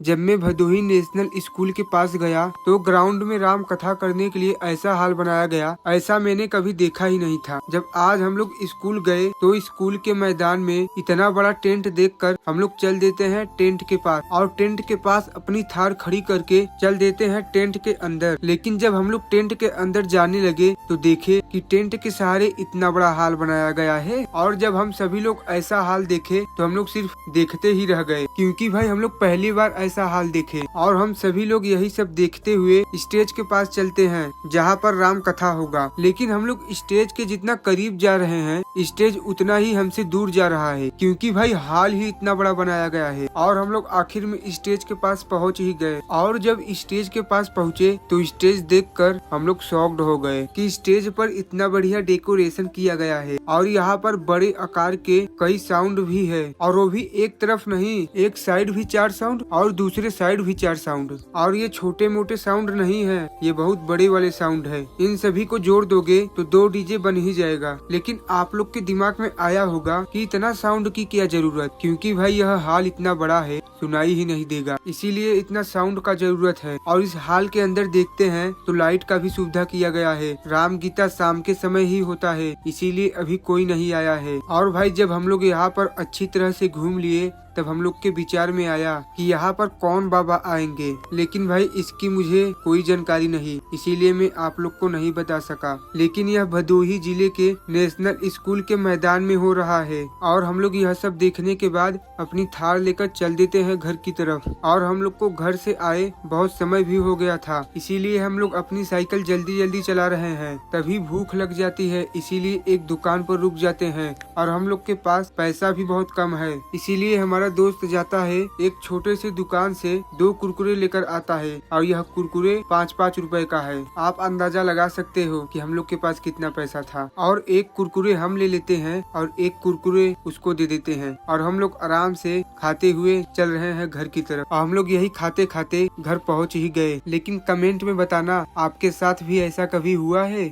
जब मैं Bhadohi national school के पास गया तो ग्राउंड में राम कथा करने के लिए ऐसा हाल बनाया गया, ऐसा मैंने कभी देखा ही नहीं था। जब आज हम लोग स्कूल गए तो स्कूल के मैदान में इतना बड़ा टेंट देखकर हम लोग चल देते हैं टेंट के पास और टेंट के पास अपनी थार खड़ी करके चल देते हैं टेंट के अंदर। लेकिन जब हम लोग टेंट के अंदर जाने लगे तो देखे कि टेंट के सहारे इतना बड़ा हाल बनाया गया है। और जब हम सभी लोग ऐसा हाल देखे तो हम लोग सिर्फ देखते ही रह गए, क्योंकि भाई हम लोग पहली बार ऐसा हाल देखे। और हम सभी लोग यही सब देखते हुए स्टेज के पास चलते हैं जहाँ पर राम कथा होगा। लेकिन हम लोग स्टेज के जितना करीब जा रहे हैं स्टेज उतना ही हमसे दूर जा रहा है, क्योंकि भाई हाल ही इतना बड़ा बनाया गया है। और हम लोग आखिर में स्टेज के पास पहुँच ही गए। और जब स्टेज के पास पहुँचे तो स्टेज देखकर हम लोग शॉक्ड हो गए कि स्टेज पर इतना बढ़िया डेकोरेशन किया गया है और यहाँ पर बड़े आकार के कई साउंड भी है। और वो भी एक तरफ नहीं, एक साइड भी 4 साउंड और दूसरे साइड भी 4 साउंड। और ये छोटे मोटे साउंड नहीं है, ये बहुत बड़े वाले साउंड है। इन सभी को जोड़ दोगे तो 2 डीजे बन ही जाएगा। लेकिन आप लोग के दिमाग में आया होगा कि इतना साउंड की क्या जरूरत, क्योंकि भाई यह हाल इतना बड़ा है सुनाई ही नहीं देगा, इसीलिए इतना साउंड का जरूरत है। और इस हाल के अंदर देखते हैं तो लाइट का भी सुविधा किया गया है। राम गीता शाम के समय ही होता है, इसीलिए अभी कोई नहीं आया है। और भाई जब हम लोग यहाँ पर अच्छी तरह से घूम लिए तब हम लोग के विचार में आया कि यहाँ पर कौन बाबा आएंगे, लेकिन भाई इसकी मुझे कोई जानकारी नहीं, इसीलिए मैं आप लोग को नहीं बता सका। लेकिन यह भदोही जिले के नेशनल स्कूल के मैदान में हो रहा है। और हम लोग यह सब देखने के बाद अपनी थार लेकर चल देते हैं घर की तरफ। और हम लोग को घर से आए बहुत समय भी हो गया था, इसीलिए हम लोग अपनी साइकिल जल्दी जल्दी चला रहे हैं। तभी भूख लग जाती है, इसीलिए एक दुकान पर रुक जाते हैं। और हम लोग के पास पैसा भी बहुत कम है, इसीलिए हमारा दोस्त जाता है एक छोटे से दुकान से 2 कुरकुरे लेकर आता है। और यह कुरकुरे 5-5 रुपए का है। आप अंदाजा लगा सकते हो कि हम लोग के पास कितना पैसा था। और एक कुरकुरे हम ले लेते हैं और एक कुरकुरे उसको दे देते हैं। और हम लोग आराम से खाते हुए चल रहे हैं घर की तरफ। और हम लोग यही खाते खाते घर पहुंच ही गए। लेकिन कमेंट में बताना आपके साथ भी ऐसा कभी हुआ है।